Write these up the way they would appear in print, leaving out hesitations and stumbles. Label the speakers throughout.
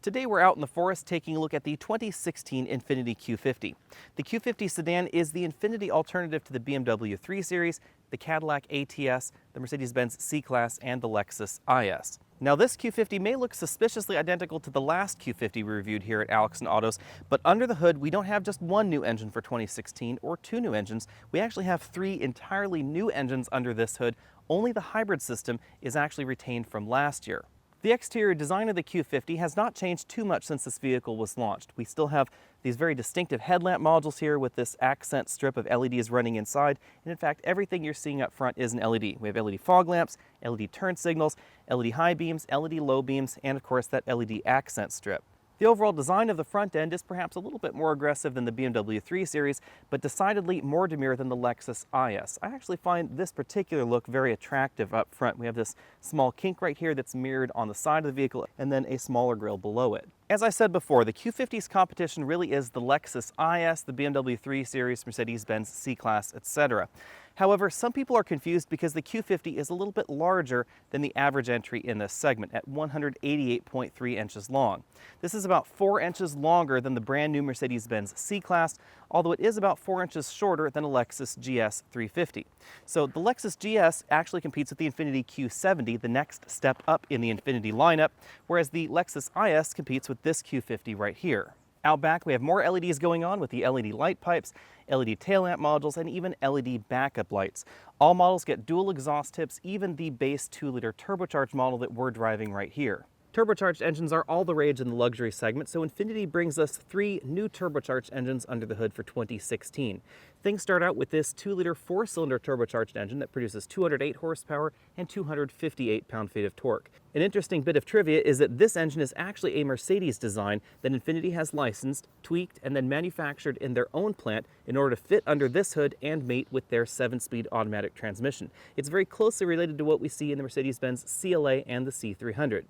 Speaker 1: Today we're out in the forest taking a look at the 2016 Infiniti Q50. The Q50 sedan is the Infiniti alternative to the BMW 3 Series, the Cadillac ATS, the Mercedes-Benz C-Class, and the Lexus IS. Now this Q50 may look suspiciously identical to the last Q50 we reviewed here at Alex and Autos, but under the hood we don't have just one new engine for 2016 or two new engines. We actually have three entirely new engines under this hood. Only the hybrid system is actually retained from last year. The exterior design of the Q50 has not changed too much since this vehicle was launched. We still have these very distinctive headlamp modules here with this accent strip of LEDs running inside, and in fact everything you're seeing up front is an LED. We have LED fog lamps, LED turn signals, LED high beams, LED low beams, and of course that LED accent strip. The overall design of the front end is perhaps a little bit more aggressive than the BMW 3 Series, but decidedly more demure than the Lexus IS. I actually find this particular look very attractive up front. We have this small kink right here that's mirrored on the side of the vehicle, and then a smaller grille below it. As I said before, the Q50's competition really is the Lexus IS, the BMW 3 Series, Mercedes-Benz C-Class, etc. However, some people are confused because the Q50 is a little bit larger than the average entry in this segment at 188.3 inches long. This is about 4 inches longer than the brand new Mercedes-Benz C-Class, although it is about 4 inches shorter than a Lexus GS 350. So the Lexus GS actually competes with the Infiniti Q70, the next step up in the Infiniti lineup, whereas the Lexus IS competes with this Q50 right here. Out back, we have more LEDs going on with the LED light pipes, LED tail lamp modules, and even LED backup lights. All models get dual exhaust tips, even the base 2-liter turbocharged model that we're driving right here. Turbocharged engines are all the rage in the luxury segment, so Infiniti brings us 3 new turbocharged engines under the hood for 2016. Things start out with this 2-liter 4-cylinder turbocharged engine that produces 208 horsepower and 258 pound-feet of torque. An interesting bit of trivia is that this engine is actually a Mercedes design that Infiniti has licensed, tweaked, and then manufactured in their own plant in order to fit under this hood and mate with their 7-speed automatic transmission. It's very closely related to what we see in the Mercedes-Benz CLA and the C300.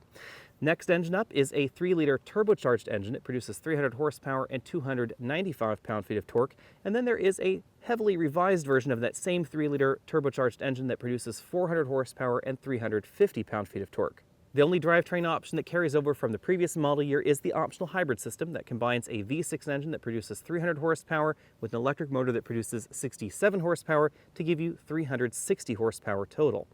Speaker 1: Next engine up is a 3-liter turbocharged engine. It produces 300 horsepower and 295 pound-feet of torque. And then there is a heavily revised version of that same 3-liter turbocharged engine that produces 400 horsepower and 350 pound-feet of torque. The only drivetrain option that carries over from the previous model year is the optional hybrid system that combines a V6 engine that produces 300 horsepower with an electric motor that produces 67 horsepower to give you 360 horsepower total.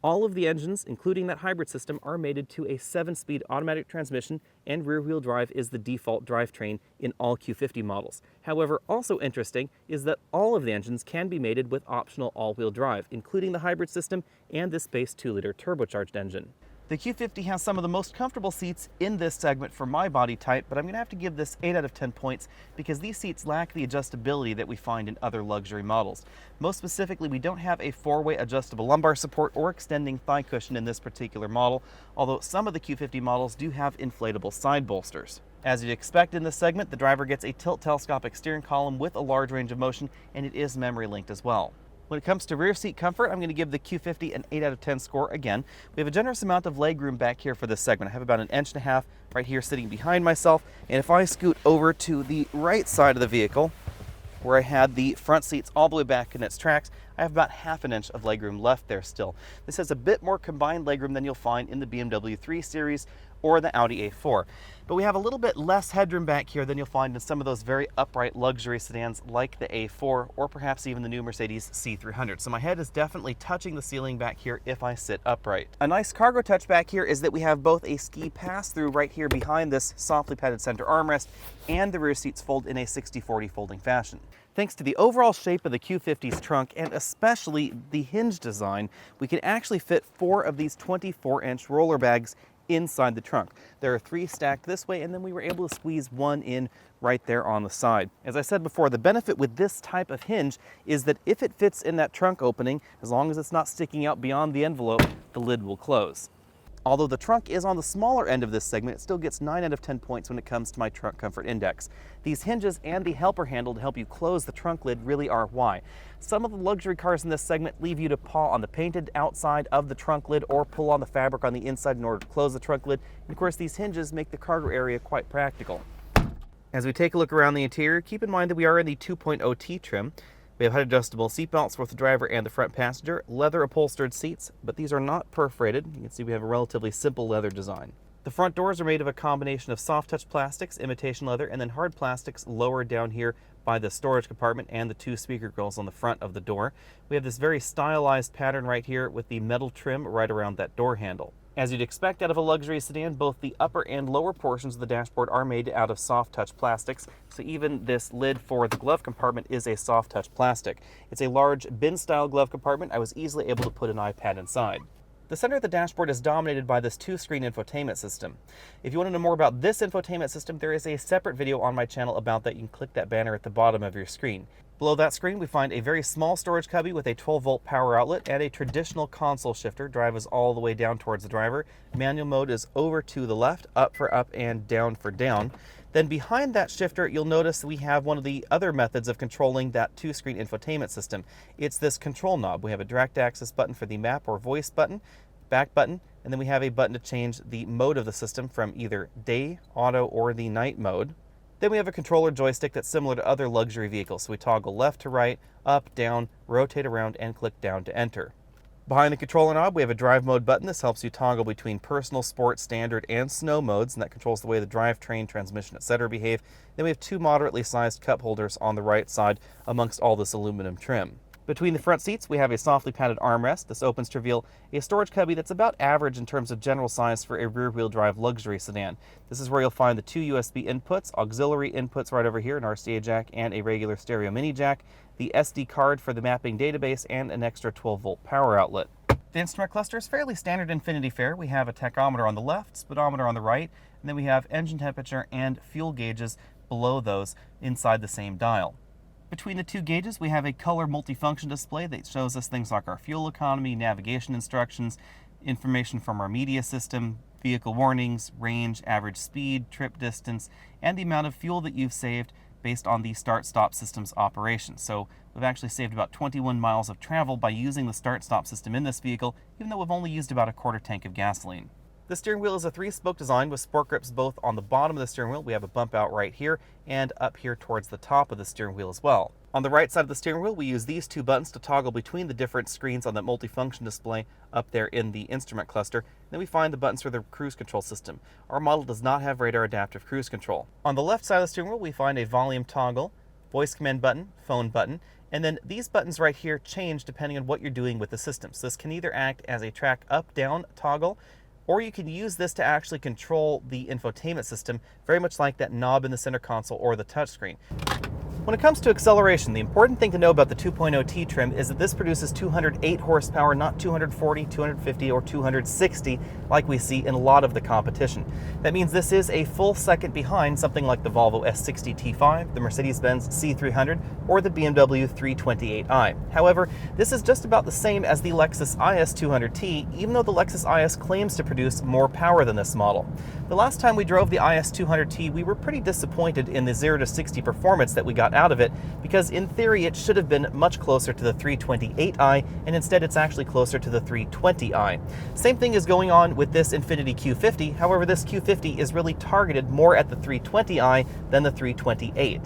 Speaker 1: All of the engines, including that hybrid system, are mated to a 7-speed automatic transmission, and rear-wheel drive is the default drivetrain in all Q50 models. However, also interesting is that all of the engines can be mated with optional all-wheel drive, including the hybrid system and this base 2-liter turbocharged engine. The Q50 has some of the most comfortable seats in this segment for my body type, but I'm going to have to give this 8 out of 10 points because these seats lack the adjustability that we find in other luxury models. Most specifically, we don't have a 4-way adjustable lumbar support or extending thigh cushion in this particular model, although some of the Q50 models do have inflatable side bolsters. As you'd expect in this segment, the driver gets a tilt telescopic steering column with a large range of motion, and it is memory linked as well. When it comes to rear seat comfort, I'm going to give the Q50 an 8 out of 10 score again. We have a generous amount of leg room back here for this segment. I have about 1.5 inches right here sitting behind myself, and if I scoot over to the right side of the vehicle, where I had the front seats all the way back in its tracks, I have about 1/2 inch of legroom left there still. This has a bit more combined legroom than you'll find in the BMW 3 Series or the Audi A4. But we have a little bit less headroom back here than you'll find in some of those very upright luxury sedans like the A4 or perhaps even the new Mercedes C300. So my head is definitely touching the ceiling back here if I sit upright. A nice cargo touch back here is that we have both a ski pass-through right here behind this softly padded center armrest, and the rear seats fold in a 60/40 folding fashion. Thanks to the overall shape of the Q50's trunk and especially the hinge design, we can actually fit 4 of these 24-inch roller bags inside the trunk. There are 3 stacked this way, and then we were able to squeeze 1 in right there on the side. As I said before, the benefit with this type of hinge is that if it fits in that trunk opening, as long as it's not sticking out beyond the envelope, the lid will close. Although the trunk is on the smaller end of this segment, it still gets 9 out of 10 points when it comes to my trunk comfort index. These hinges and the helper handle to help you close the trunk lid really are why. Some of the luxury cars in this segment leave you to paw on the painted outside of the trunk lid or pull on the fabric on the inside in order to close the trunk lid. And of course, these hinges make the cargo area quite practical. As we take a look around the interior, keep in mind that we are in the 2.0T trim. We have height adjustable seatbelts for the driver and the front passenger, leather upholstered seats, but these are not perforated. You can see we have a relatively simple leather design. The front doors are made of a combination of soft touch plastics, imitation leather, and then hard plastics lower down here by the storage compartment and the two speaker grills on the front of the door. We have this very stylized pattern right here with the metal trim right around that door handle. As you'd expect out of a luxury sedan, both the upper and lower portions of the dashboard are made out of soft touch plastics, so even this lid for the glove compartment is a soft touch plastic. It's a large bin style glove compartment. I was easily able to put an iPad inside. The center of the dashboard is dominated by this two-screen infotainment system. If you want to know more about this infotainment system, there is a separate video on my channel about that. You can click that banner at the bottom of your screen. Below that screen, we find a very small storage cubby with a 12-volt power outlet and a traditional console shifter. Drive is all the way down towards the driver. Manual mode is over to the left, up for up and down for down. Then behind that shifter, you'll notice we have one of the other methods of controlling that two-screen infotainment system. It's this control knob. We have a direct access button for the map or voice button, back button, and then we have a button to change the mode of the system from either day, auto, or the night mode. Then we have a controller joystick that's similar to other luxury vehicles. So we toggle left to right, up, down, rotate around, and click down to enter. Behind the controller knob, we have a drive mode button. This helps you toggle between personal, sport, standard, and snow modes, and that controls the way the drivetrain, transmission, etc. behave. Then we have two moderately sized cup holders on the right side amongst all this aluminum trim. Between the front seats, we have a softly padded armrest. This opens to reveal a storage cubby that's about average in terms of general size for a rear-wheel drive luxury sedan. This is where you'll find the two USB inputs, auxiliary inputs right over here, an RCA jack and a regular stereo mini jack, the SD card for the mapping database, and an extra 12-volt power outlet. The instrument cluster is fairly standard Infiniti fare. We have a tachometer on the left, speedometer on the right, and then we have engine temperature and fuel gauges below those inside the same dial. Between the two gauges, we have a color multifunction display that shows us things like our fuel economy, navigation instructions, information from our media system, vehicle warnings, range, average speed, trip distance, and the amount of fuel that you've saved based on the start-stop system's operation. So we've actually saved about 21 miles of travel by using the start-stop system in this vehicle, even though we've only used about a quarter tank of gasoline. The steering wheel is a 3-spoke design with sport grips both on the bottom of the steering wheel. We have a bump out right here and up here towards the top of the steering wheel as well. On the right side of the steering wheel, we use these two buttons to toggle between the different screens on that multifunction display up there in the instrument cluster. Then we find the buttons for the cruise control system. Our model does not have radar adaptive cruise control. On the left side of the steering wheel, we find a volume toggle, voice command button, phone button, and then these buttons right here change depending on what you're doing with the system. So this can either act as a track up-down toggle, or you can use this to actually control the infotainment system, very much like that knob in the center console or the touchscreen. When it comes to acceleration, the important thing to know about the 2.0T trim is that this produces 208 horsepower, not 240, 250, or 260 like we see in a lot of the competition. That means this is a full second behind something like the Volvo S60 T5, the Mercedes-Benz C300, or the BMW 328i. However, this is just about the same as the Lexus IS 200T, even though the Lexus IS claims to produce more power than this model. The last time we drove the IS 200T, we were pretty disappointed in the 0 to 60 performance that we got out of it, because in theory it should have been much closer to the 328i, and instead it's actually closer to the 320i. Same thing is going on with this Infiniti Q50, however this Q50 is really targeted more at the 320i than the 328.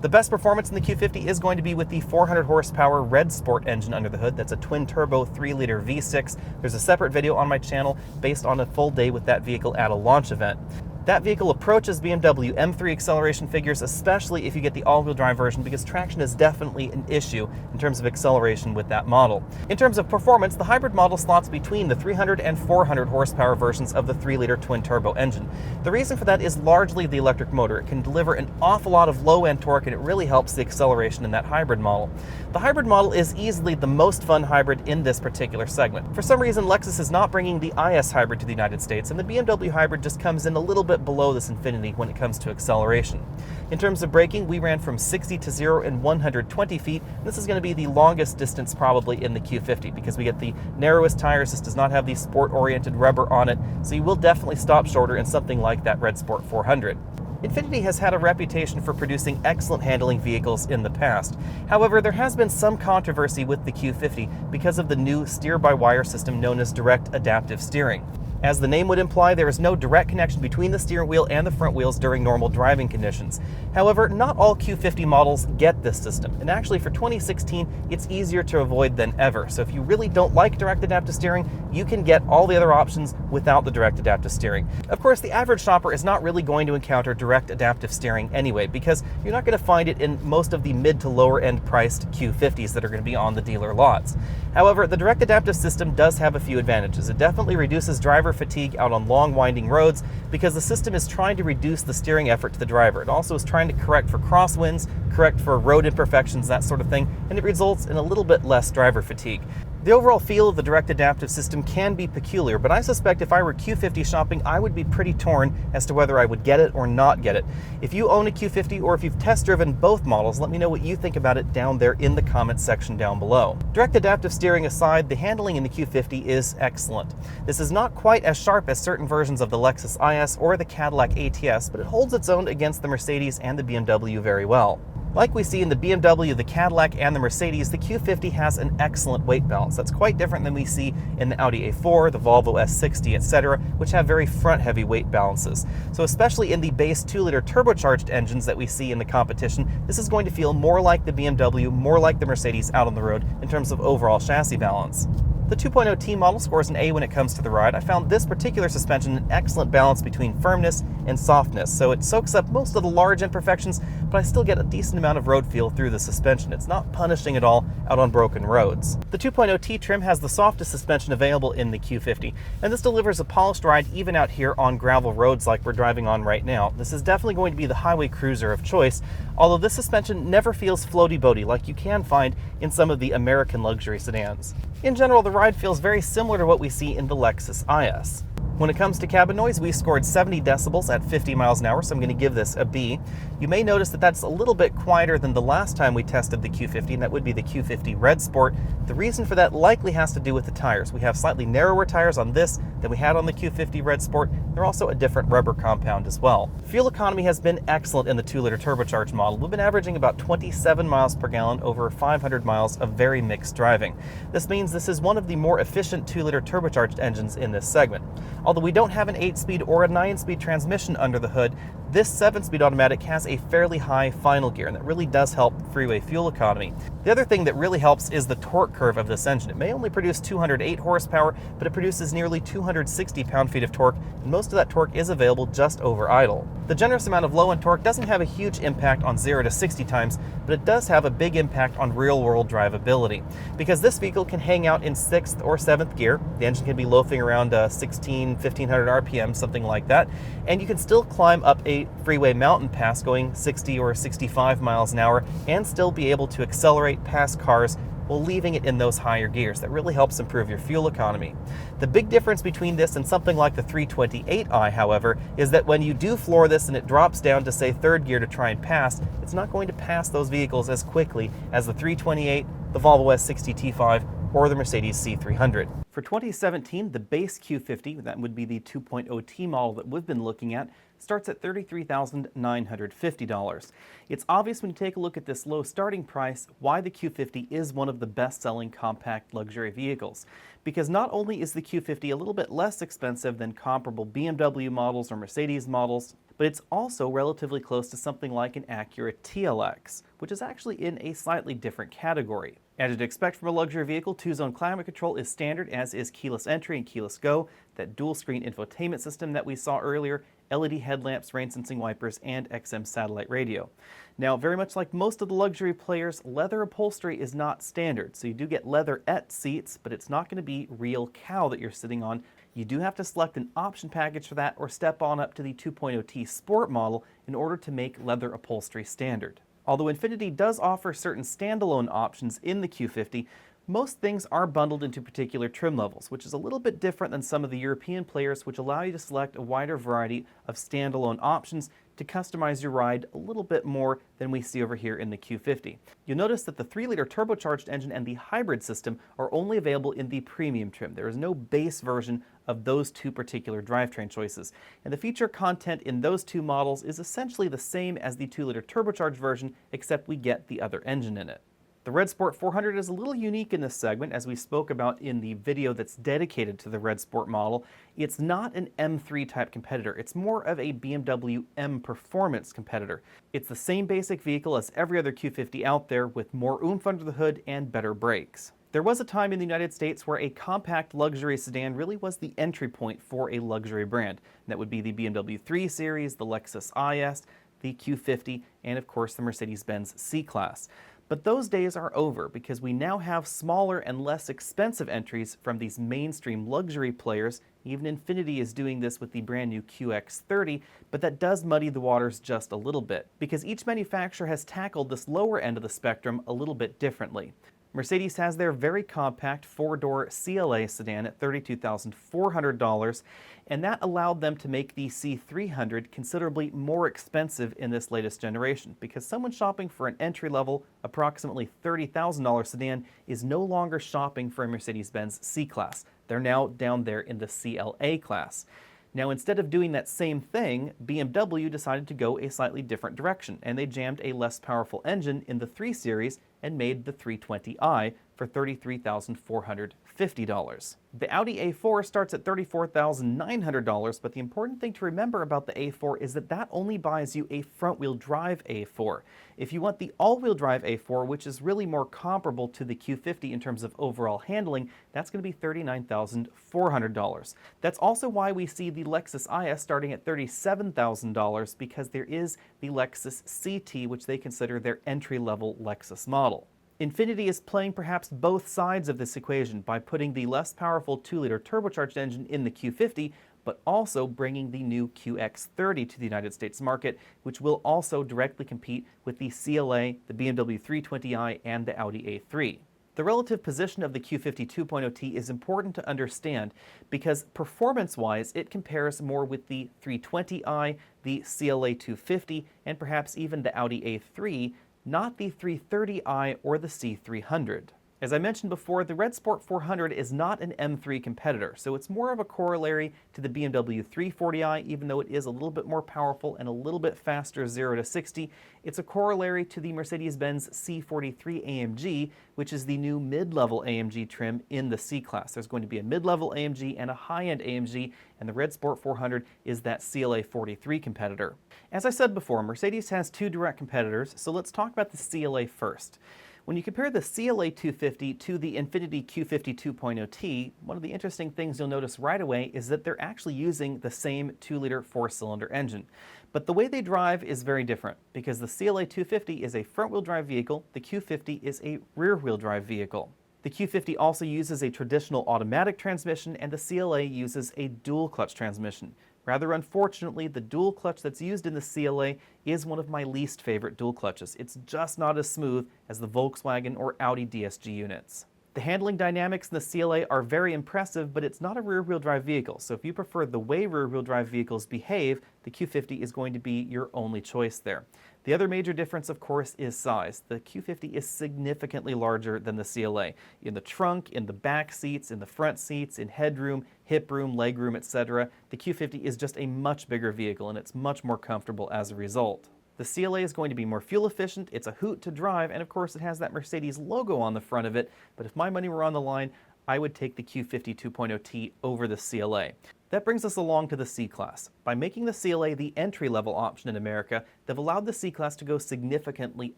Speaker 1: The best performance in the Q50 is going to be with the 400 horsepower Red Sport engine under the hood. That's a twin-turbo 3-liter V6. There's a separate video on my channel based on a full day with that vehicle at a launch event. That vehicle approaches BMW M3 acceleration figures, especially if you get the all-wheel drive version, because traction is definitely an issue in terms of acceleration with that model. In terms of performance, the hybrid model slots between the 300 and 400 horsepower versions of the 3-liter twin-turbo engine. The reason for that is largely the electric motor. It can deliver an awful lot of low-end torque, and it really helps the acceleration in that hybrid model. The hybrid model is easily the most fun hybrid in this particular segment. For some reason, Lexus is not bringing the IS hybrid to the United States, and the BMW hybrid just comes in a little bit below this Infiniti when it comes to acceleration. In terms of braking, we ran from 60 to 0 in 120 feet. This is going to be the longest distance probably in the Q50 because we get the narrowest tires. This does not have the sport-oriented rubber on it, so you will definitely stop shorter in something like that Red Sport 400. Infiniti has had a reputation for producing excellent handling vehicles in the past. However, there has been some controversy with the Q50 because of the new steer-by-wire system known as direct adaptive steering. As the name would imply, there is no direct connection between the steering wheel and the front wheels during normal driving conditions. However, not all Q50 models get this system, and actually for 2016, it's easier to avoid than ever. So if you really don't like direct adaptive steering, you can get all the other options without the direct adaptive steering. Of course, the average shopper is not really going to encounter direct adaptive steering anyway, because you're not going to find it in most of the mid to lower end priced Q50s that are going to be on the dealer lots. However, the direct adaptive system does have a few advantages. It definitely reduces driver fatigue out on long winding roads because the system is trying to reduce the steering effort to the driver. It also is trying to correct for crosswinds, correct for road imperfections, that sort of thing, and it results in a little bit less driver fatigue. The overall feel of the direct adaptive system can be peculiar, but I suspect if I were Q50 shopping, I would be pretty torn as to whether I would get it or not get it. If you own a Q50 or if you've test driven both models, let me know what you think about it down there in the comments section down below. Direct adaptive steering aside, the handling in the Q50 is excellent. This is not quite as sharp as certain versions of the Lexus IS or the Cadillac ATS, but it holds its own against the Mercedes and the BMW very well. Like we see in the BMW, the Cadillac, and the Mercedes, the Q50 has an excellent weight balance. That's quite different than we see in the Audi A4, the Volvo S60, etc., which have very front-heavy weight balances. So especially in the base 2-liter turbocharged engines that we see in the competition, this is going to feel more like the BMW, more like the Mercedes out on the road in terms of overall chassis balance. The 2.0T model scores an A when it comes to the ride. I found this particular suspension an excellent balance between firmness and softness, so it soaks up most of the large imperfections, but I still get a decent amount of road feel through the suspension. It's not punishing at all out on broken roads. The 2.0T trim has the softest suspension available in the Q50, and this delivers a polished ride even out here on gravel roads like we're driving on right now. This is definitely going to be the highway cruiser of choice, although this suspension never feels floaty-boaty like you can find in some of the American luxury sedans. In general, the ride feels very similar to what we see in the Lexus IS. When it comes to cabin noise, we scored 70 decibels at 50 miles an hour, so I'm going to give this a B. You may notice that that's a little bit quieter than the last time we tested the Q50, and that would be the Q50 Red Sport. The reason for that likely has to do with the tires. We have slightly narrower tires on this than we had on the Q50 Red Sport. They're also a different rubber compound as well. Fuel economy has been excellent in the 2-liter turbocharged model. We've been averaging about 27 miles per gallon over 500 miles of very mixed driving. This means this is one of the more efficient 2-liter turbocharged engines in this segment. Although we don't have an 8-speed or a 9-speed transmission under the hood, this 7-speed automatic has a fairly high final gear, and that really does help freeway fuel economy. The other thing that really helps is the torque curve of this engine. It may only produce 208 horsepower, but it produces nearly 260 pound-feet of torque, and most of that torque is available just over idle. The generous amount of low-end torque doesn't have a huge impact on 0 to 60 times, but it does have a big impact on real-world drivability. Because this vehicle can hang out in 6th or 7th gear, the engine can be loafing around 1500 RPM, something like that, and you can still climb up a freeway mountain pass going 60 or 65 miles an hour and still be able to accelerate past cars while leaving it in those higher gears. That really helps improve your fuel economy. The big difference between this and something like the 328i, however, is that when you do floor this and it drops down to, say, 3rd gear to try and pass, it's not going to pass those vehicles as quickly as the 328, the Volvo S60 T5, or the Mercedes C300. For 2017, the base Q50, that would be the 2.0T model that we've been looking at, starts at $33,950. It's obvious when you take a look at this low starting price why the Q50 is one of the best-selling compact luxury vehicles. Because not only is the Q50 a little bit less expensive than comparable BMW models or Mercedes models, but it's also relatively close to something like an Acura TLX, which is actually in a slightly different category. As you'd expect from a luxury vehicle, 2-zone climate control is standard, as is keyless entry and keyless go, that dual-screen infotainment system that we saw earlier, LED headlamps, rain-sensing wipers, and XM satellite radio. Now, very much like most of the luxury players, leather upholstery is not standard, so you do get leatherette seats, but it's not going to be real cow that you're sitting on. You do have to select an option package for that or step on up to the 2.0T Sport model in order to make leather upholstery standard. Although Infiniti does offer certain standalone options in the Q50, most things are bundled into particular trim levels, which is a little bit different than some of the European players, which allow you to select a wider variety of standalone options to customize your ride a little bit more than we see over here in the Q50. You'll notice that the 3-liter turbocharged engine and the hybrid system are only available in the premium trim. There is no base version of those two particular drivetrain choices, and the feature content in those two models is essentially the same as the 2-liter turbocharged version, except we get the other engine in it. The Red Sport 400 is a little unique in this segment, as we spoke about in the video that's dedicated to the Red Sport model. It's not an M3 type competitor, it's more of a BMW M Performance competitor. It's the same basic vehicle as every other Q50 out there, with more oomph under the hood and better brakes. There was a time in the United States where a compact luxury sedan really was the entry point for a luxury brand. And that would be the BMW 3 Series, the Lexus IS, the Q50, and of course the Mercedes-Benz C-Class. But those days are over, because we now have smaller and less expensive entries from these mainstream luxury players. Even Infiniti is doing this with the brand new QX30, but that does muddy the waters just a little bit, because each manufacturer has tackled this lower end of the spectrum a little bit differently. Mercedes has their very compact four-door CLA sedan at $32,400, and that allowed them to make the C300 considerably more expensive in this latest generation, because someone shopping for an entry-level, approximately $30,000 sedan is no longer shopping for a Mercedes-Benz C-Class. They're now down there in the CLA class. Now, instead of doing that same thing, BMW decided to go a slightly different direction, and they jammed a less powerful engine in the 3 Series and made the 320i for $33,450. The Audi A4 starts at $34,900, but the important thing to remember about the A4 is that that only buys you a front-wheel drive A4. If you want the all-wheel drive A4, which is really more comparable to the Q50 in terms of overall handling, that's going to be $39,400. That's also why we see the Lexus IS starting at $37,000, because there is the Lexus CT, which they consider their entry-level Lexus model. Infiniti is playing perhaps both sides of this equation by putting the less powerful 2-liter turbocharged engine in the Q50, but also bringing the new QX30 to the United States market, which will also directly compete with the CLA, the BMW 320i, and the Audi A3. The relative position of the Q50 2.0T is important to understand, because performance-wise it compares more with the 320i, the CLA 250, and perhaps even the Audi A3, not the 330i or the C300. As I mentioned before, the Red Sport 400 is not an M3 competitor, so it's more of a corollary to the BMW 340i, even though it is a little bit more powerful and a little bit faster 0 to 60. It's a corollary to the Mercedes-Benz C43 AMG, which is the new mid-level AMG trim in the C-Class. There's going to be a mid-level AMG and a high-end AMG, and the Red Sport 400 is that CLA 43 competitor. As I said before, Mercedes has two direct competitors, so let's talk about the CLA first. When you compare the CLA 250 to the Infiniti Q50 2.0T, one of the interesting things you'll notice right away is that they're actually using the same 2-liter 4-cylinder engine. But the way they drive is very different, because the CLA 250 is a front-wheel drive vehicle, the Q50 is a rear-wheel drive vehicle. The Q50 also uses a traditional automatic transmission, and the CLA uses a dual-clutch transmission. Rather unfortunately, the dual clutch that's used in the CLA is one of my least favorite dual clutches. It's just not as smooth as the Volkswagen or Audi DSG units. The handling dynamics in the CLA are very impressive, but it's not a rear-wheel drive vehicle, so if you prefer the way rear-wheel drive vehicles behave, the Q50 is going to be your only choice there. The other major difference, of course, is size. The Q50 is significantly larger than the CLA. In the trunk, in the back seats, in the front seats, in headroom, hip room, leg room, etc., the Q50 is just a much bigger vehicle, and it's much more comfortable as a result. The CLA is going to be more fuel efficient, it's a hoot to drive, and of course it has that Mercedes logo on the front of it, but if my money were on the line, I would take the Q50 2.0T over the CLA. That brings us along to the C-Class. By making the CLA the entry-level option in America, they've allowed the C-Class to go significantly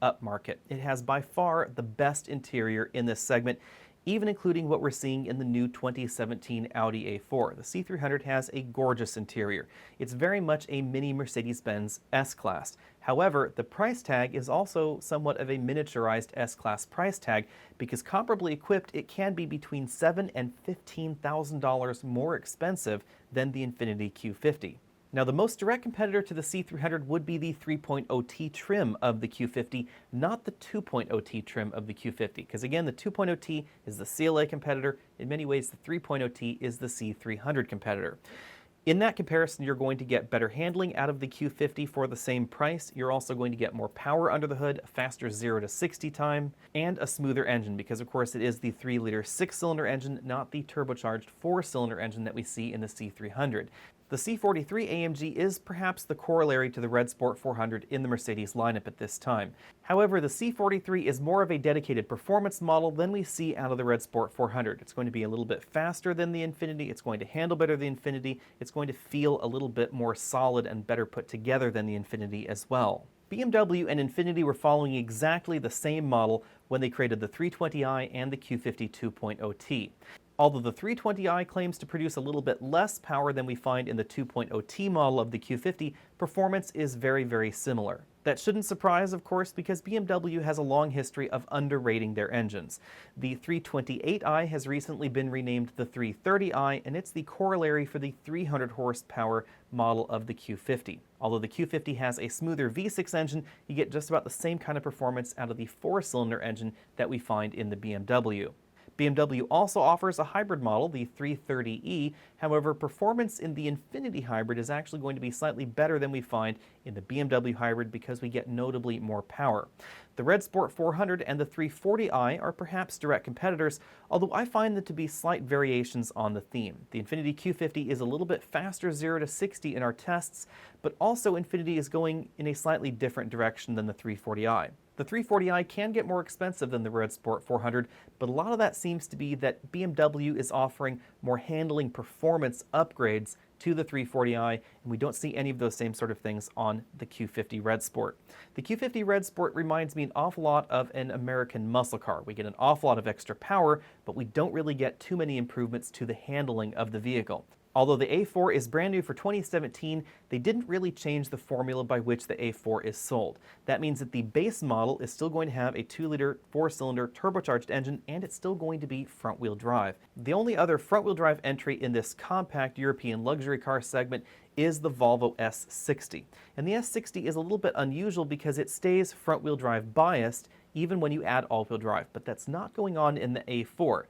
Speaker 1: upmarket. It has by far the best interior in this segment, even including what we're seeing in the new 2017 Audi A4. The C300 has a gorgeous interior. It's very much a mini Mercedes-Benz S-Class. However, the price tag is also somewhat of a miniaturized S-Class price tag, because comparably equipped, it can be between $7,000 and $15,000 more expensive than the Infiniti Q50. Now, the most direct competitor to the C300 would be the 3.0T trim of the Q50, not the 2.0T trim of the Q50, because again, the 2.0T is the CLA competitor. In many ways, the 3.0T is the C300 competitor. In that comparison, you're going to get better handling out of the Q50 for the same price. You're also going to get more power under the hood, a faster 0 to 60 time, and a smoother engine, because of course it is the 3-liter 6-cylinder engine, not the turbocharged 4-cylinder engine that we see in the C300. The C43 AMG is perhaps the corollary to the Red Sport 400 in the Mercedes lineup at this time. However, the C43 is more of a dedicated performance model than we see out of the Red Sport 400. It's going to be a little bit faster than the Infiniti, it's going to handle better than the Infiniti, it's going to feel a little bit more solid and better put together than the Infiniti as well. BMW and Infiniti were following exactly the same model when they created the 320i and the Q50 2.0T. Although the 320i claims to produce a little bit less power than we find in the 2.0T model of the Q50, performance is very, very similar. That shouldn't surprise, of course, because BMW has a long history of underrating their engines. The 328i has recently been renamed the 330i, and it's the corollary for the 300 horsepower model of the Q50. Although the Q50 has a smoother V6 engine, you get just about the same kind of performance out of the four-cylinder engine that we find in the BMW. BMW also offers a hybrid model, the 330e. However, performance in the Infiniti hybrid is actually going to be slightly better than we find in the BMW hybrid because we get notably more power. The Red Sport 400 and the 340i are perhaps direct competitors, although I find them to be slight variations on the theme. The Infiniti Q50 is a little bit faster 0 to 60 in our tests, but also Infiniti is going in a slightly different direction than the 340i. The 340i can get more expensive than the Red Sport 400, but a lot of that seems to be that BMW is offering more handling performance upgrades to the 340i, and we don't see any of those same sort of things on the Q50 Red Sport. The Q50 Red Sport reminds me an awful lot of an American muscle car. We get an awful lot of extra power, but we don't really get too many improvements to the handling of the vehicle. Although the A4 is brand new for 2017, they didn't really change the formula by which the A4 is sold. That means that the base model is still going to have a 2-liter 4-cylinder turbocharged engine, and it's still going to be front-wheel drive. The only other front-wheel drive entry in this compact European luxury car segment is the Volvo S60. And the S60 is a little bit unusual because it stays front-wheel drive biased even when you add all-wheel drive, but that's not going on in the A4.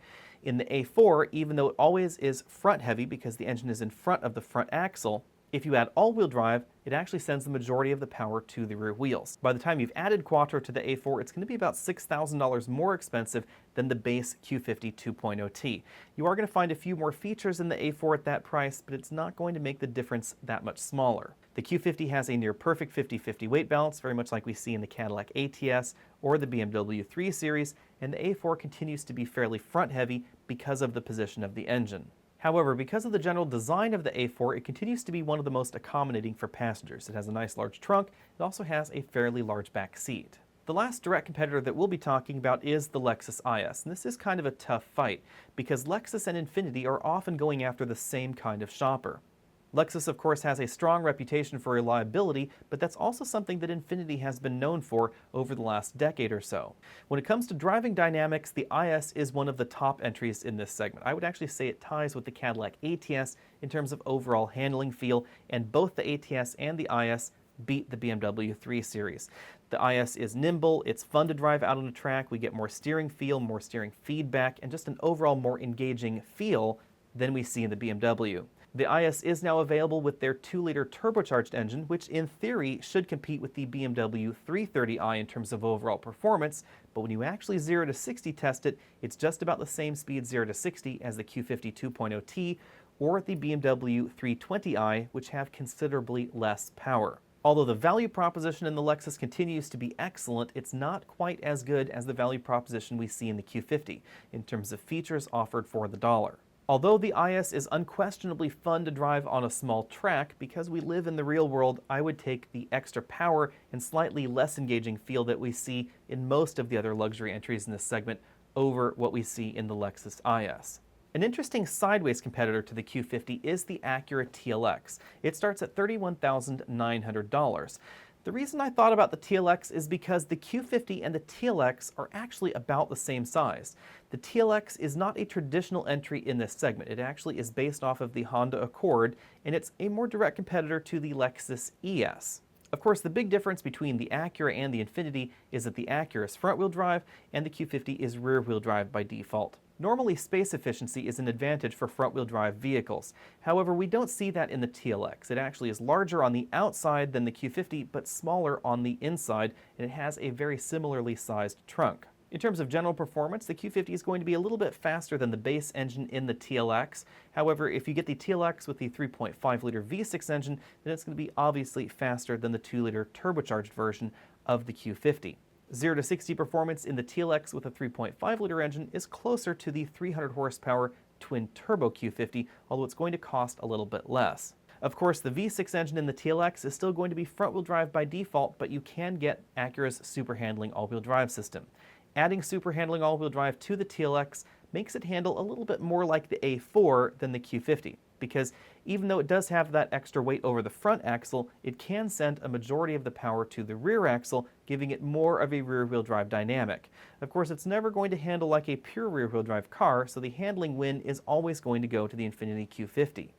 Speaker 1: In the A4, even though it always is front heavy because the engine is in front of the front axle, if you add all-wheel drive, it actually sends the majority of the power to the rear wheels. By the time you've added Quattro to the A4, it's going to be about $6,000 more expensive than the base Q50 2.0T. You are going to find a few more features in the A4 at that price, but it's not going to make the difference that much smaller. The Q50 has a near-perfect 50-50 weight balance, very much like we see in the Cadillac ATS or the BMW 3 Series, and the A4 continues to be fairly front-heavy because of the position of the engine. However, because of the general design of the A4, it continues to be one of the most accommodating for passengers. It has a nice large trunk. It also has a fairly large back seat. The last direct competitor that we'll be talking about is the Lexus IS, and this is kind of a tough fight because Lexus and Infiniti are often going after the same kind of shopper. Lexus, of course, has a strong reputation for reliability, but that's also something that Infiniti has been known for over the last decade or so. When it comes to driving dynamics, the IS is one of the top entries in this segment. I would actually say it ties with the Cadillac ATS in terms of overall handling feel, and both the ATS and the IS beat the BMW 3 Series. The IS is nimble, it's fun to drive out on a track, we get more steering feel, more steering feedback, and just an overall more engaging feel than we see in the BMW. The IS is now available with their 2-liter turbocharged engine, which in theory should compete with the BMW 330i in terms of overall performance, but when you actually 0 to 60 test it, it's just about the same speed 0 to 60 as the Q50 2.0T or the BMW 320i, which have considerably less power. Although the value proposition in the Lexus continues to be excellent, it's not quite as good as the value proposition we see in the Q50 in terms of features offered for the dollar. Although the IS is unquestionably fun to drive on a small track, because we live in the real world, I would take the extra power and slightly less engaging feel that we see in most of the other luxury entries in this segment over what we see in the Lexus IS. An interesting sideways competitor to the Q50 is the Acura TLX. It starts at $31,900. The reason I thought about the TLX is because the Q50 and the TLX are actually about the same size. The TLX is not a traditional entry in this segment. It actually is based off of the Honda Accord, and it's a more direct competitor to the Lexus IS. Of course, the big difference between the Acura and the Infiniti is that the Acura is front-wheel drive and the Q50 is rear-wheel drive by default. Normally, space efficiency is an advantage for front-wheel drive vehicles. However, we don't see that in the TLX. It actually is larger on the outside than the Q50, but smaller on the inside, and it has a very similarly sized trunk. In terms of general performance, the Q50 is going to be a little bit faster than the base engine in the TLX. However, if you get the TLX with the 3.5-liter V6 engine, then it's going to be obviously faster than the 2-liter turbocharged version of the Q50. 0 to 60 performance in the TLX with a 3.5-liter engine is closer to the 300 horsepower twin-turbo Q50, although it's going to cost a little bit less. Of course, the V6 engine in the TLX is still going to be front-wheel drive by default, but you can get Acura's super handling all-wheel drive system. Adding super handling all-wheel drive to the TLX makes it handle a little bit more like the A4 than the Q50, because even though it does have that extra weight over the front axle, it can send a majority of the power to the rear axle, giving it more of a rear-wheel drive dynamic. Of course, it's never going to handle like a pure rear-wheel drive car, so the handling win is always going to go to the Infiniti Q50.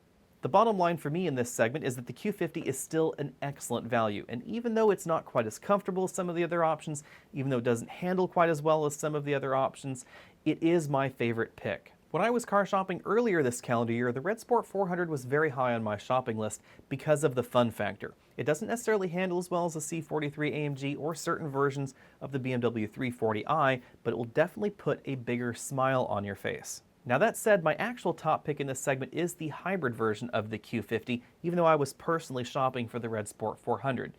Speaker 1: The bottom line for me in this segment is that the Q50 is still an excellent value, and even though it's not quite as comfortable as some of the other options, even though it doesn't handle quite as well as some of the other options, it is my favorite pick. When I was car shopping earlier this calendar year, the Red Sport 400 was very high on my shopping list because of the fun factor. It doesn't necessarily handle as well as the C43 AMG or certain versions of the BMW 340i, but it will definitely put a bigger smile on your face. Now that said, my actual top pick in this segment is the hybrid version of the Q50, even though I was personally shopping for the Red Sport 400.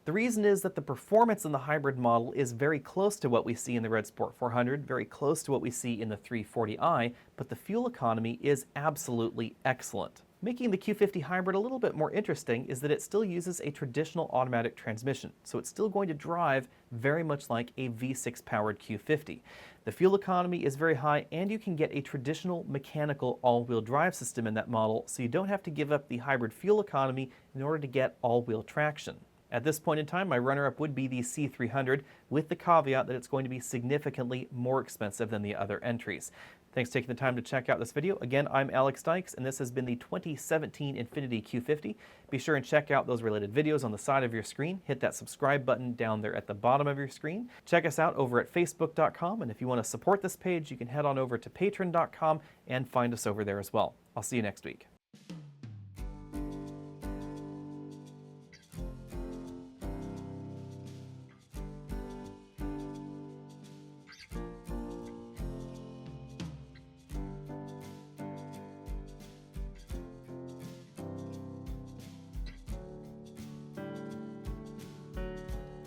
Speaker 1: The reason is that the performance in the hybrid model is very close to what we see in the Red Sport 400, very close to what we see in the 340i, but the fuel economy is absolutely excellent. Making the Q50 hybrid a little bit more interesting is that it still uses a traditional automatic transmission, so it's still going to drive very much like a V6 powered Q50. The fuel economy is very high, and you can get a traditional mechanical all-wheel drive system in that model, so you don't have to give up the hybrid fuel economy in order to get all-wheel traction. At this point in time, my runner-up would be the C300, with the caveat that it's going to be significantly more expensive than the other entries. Thanks for taking the time to check out this video. Again, I'm Alex Dykes, and this has been the 2017 Infiniti Q50. Be sure and check out those related videos on the side of your screen. Hit that subscribe button down there at the bottom of your screen. Check us out over at facebook.com, and if you want to support this page, you can head on over to patreon.com and find us over there as well. I'll see you next week.